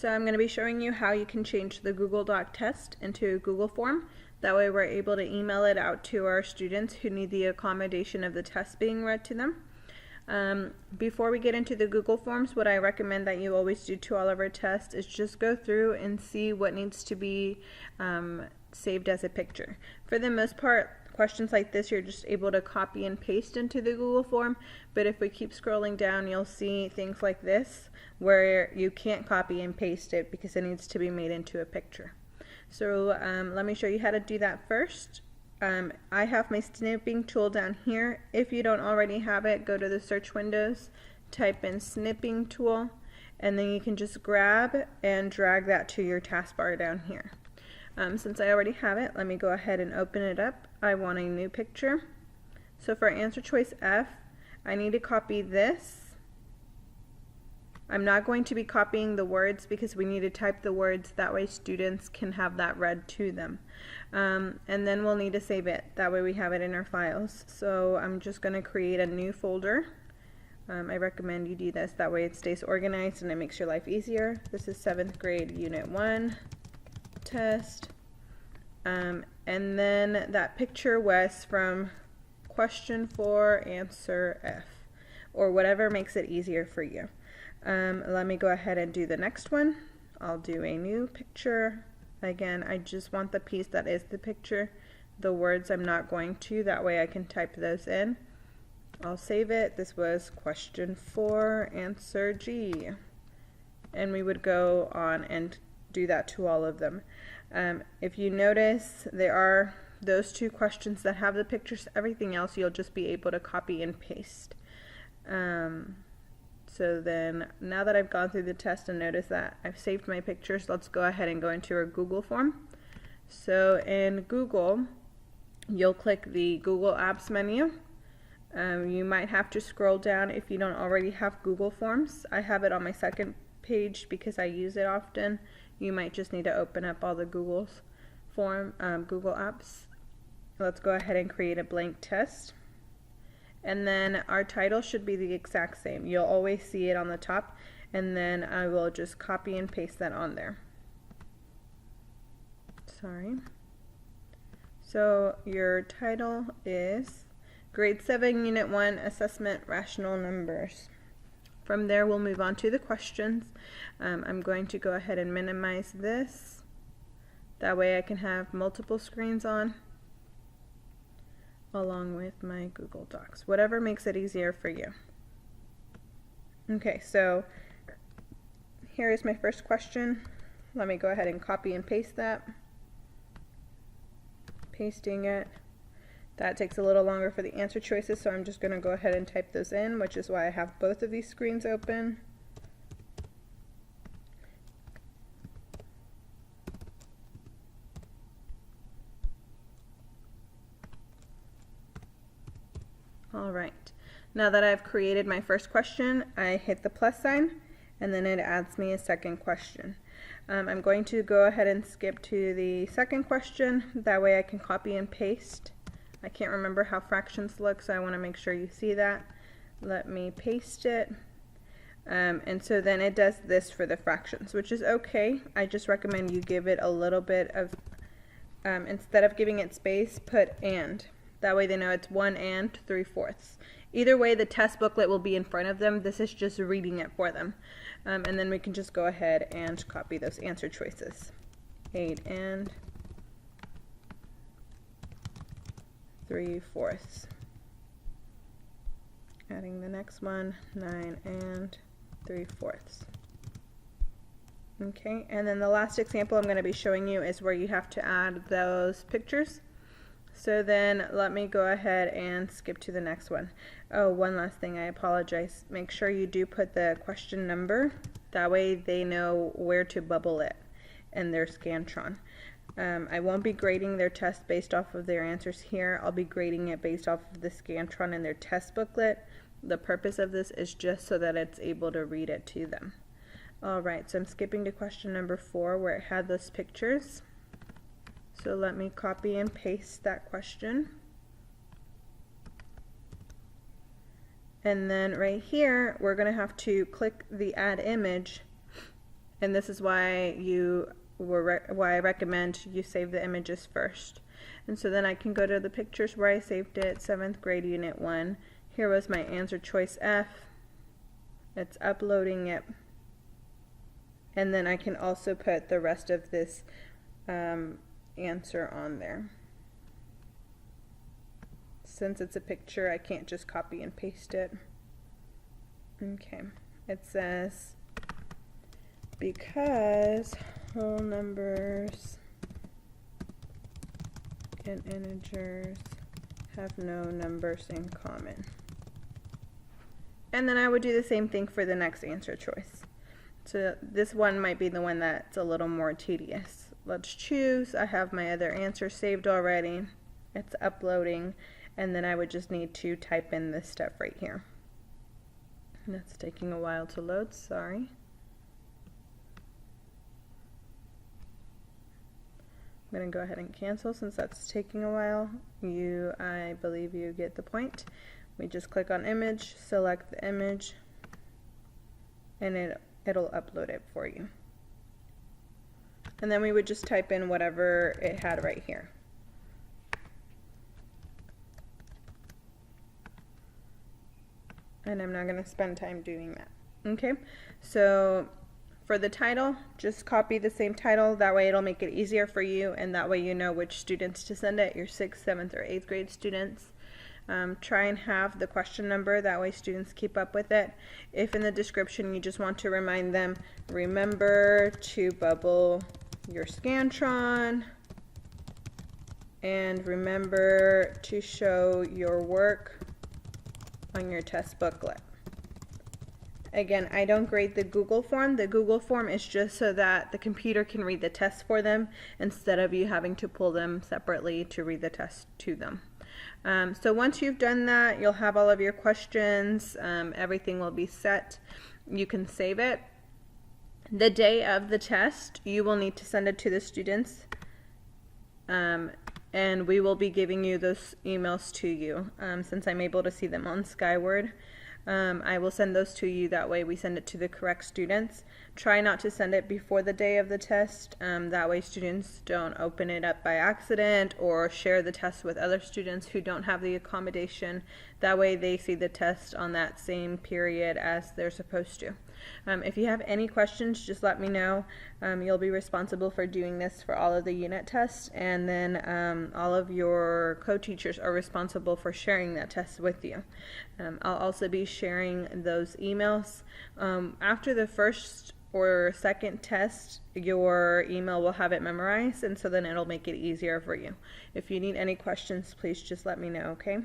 So I'm going to be showing you how you can change the Google Doc test into a Google form. That way we're able to email it out to our students who need the accommodation of the test being read to them. Before we get into the Google Forms, what I recommend that you always do to all of our tests is just go through and see what needs to be saved as a picture. For the most part, questions like this you're just able to copy and paste into the Google form, but if we keep scrolling down you'll see things like this where you can't copy and paste it because it needs to be made into a picture. So let me show you how to do that first. I have my snipping tool down here. If you don't already have it, go to the search windows, type in snipping tool, and then you can just grab and drag that to your taskbar down here. Since I already have it, let me go ahead and open it up. I want a new picture. So for answer choice F, I need to copy this. I'm not going to be copying the words because we need to type the words, that way students can have that read to them. And then we'll need to save it, that way we have it in our files. So I'm just going to create a new folder. I recommend you do this, that way it stays organized and it makes your life easier. This is 7th grade Unit 1 test. And then that picture was from question 4, answer F, or whatever makes it easier for you. Let me go ahead and do the next one. I'll do a new picture. Again, I just want the piece that is the picture. The words I'm not going to, that way I can type those in. I'll save it. This was question 4, answer G. And we would go on and do that to all of them. If you notice, there are those 2 questions that have the pictures. Everything else you'll just be able to copy and paste. So then, now that I've gone through the test and noticed that I've saved my pictures, let's go ahead and go into our Google form. So in Google, you'll click the Google Apps menu. You might have to scroll down if you don't already have Google Forms. I have it on my second page because I use it often. You might just need to open up all the Google apps. Let's go ahead and create a blank test. And then our title should be the exact same. You'll always see it on the top, and then I will just copy and paste that on there. Sorry. So your title is Grade 7 Unit 1 Assessment Rational Numbers. From there we'll move on to the questions. I'm going to go ahead and minimize this. That way I can have multiple screens on along with my Google Docs. Whatever makes it easier for you. Okay, so here is my first question. Let me go ahead and copy and paste that. Pasting it. That takes a little longer for the answer choices, so I'm just going to go ahead and type those in, which is why I have both of these screens open. Alright, now that I've created my first question, I hit the plus sign, and then it adds me a second question. I'm going to go ahead and skip to the second question, that way I can copy and paste. I can't remember how fractions look, so I want to make sure you see that. Let me paste it. And so then it does this for the fractions, which is okay. I just recommend you give it a little bit of, instead of giving it space, put and. That way they know it's 1 and 3/4. Either way, the test booklet will be in front of them. This is just reading it for them. And then we can just go ahead and copy those answer choices. 8 and 3/4. Adding the next one, 9 and 3/4. Okay, and then the last example I'm going to be showing you is where you have to add those pictures. So then let me go ahead and skip to the next one. Oh, one last thing, I apologize. Make sure you do put the question number. That way they know where to bubble it in their Scantron. I won't be grading their test based off of their answers here. I'll be grading it based off of the Scantron in their test booklet. The purpose of this is just so that it's able to read it to them. Alright, so I'm skipping to question number 4 where it had those pictures. So let me copy and paste that question. And then right here, we're going to have to click the add image And this is why why I recommend you save the images first. And so then I can go to the pictures where I saved it, 7th grade unit 1. Here was my answer choice F. It's uploading it. And then I can also put the rest of this answer on there. Since it's a picture, I can't just copy and paste it. Okay, it says, because whole numbers and integers have no numbers in common. And then I would do the same thing for the next answer choice. So this one might be the one that's a little more tedious. Let's choose. I have my other answer saved already. It's uploading, and then I would just need to type in this stuff right here. That's taking a while to load, sorry. I'm going to go ahead and cancel since that's taking a while. I believe you get the point. We just click on image, select the image, and it'll upload it for you. And then we would just type in whatever it had right here. And I'm not going to spend time doing that. Okay, so for the title, just copy the same title. That way it'll make it easier for you, and that way you know which students to send it, your 6th, 7th, or 8th grade students. Try and have the question number, that way students keep up with it. If in the description you just want to remind them, remember to bubble your Scantron, and remember to show your work on your test booklet. Again, I don't grade the Google form. The Google form is just so that the computer can read the test for them instead of you having to pull them separately to read the test to them. So once you've done that, you'll have all of your questions. Everything will be set. You can save it. The day of the test, you will need to send it to the students. And we will be giving you those emails to you. Since I'm able to see them on Skyward, I will send those to you. That way we send it to the correct students. Try not to send it before the day of the test. That way students don't open it up by accident or share the test with other students who don't have the accommodation. That way they see the test on that same period as they're supposed to. If you have any questions, just let me know. You'll be responsible for doing this for all of the unit tests, and then all of your co-teachers are responsible for sharing that test with you. I'll also be sharing those emails. After the first or second test, your email will have it memorized, and so then it'll make it easier for you. If you need any questions, please just let me know, okay?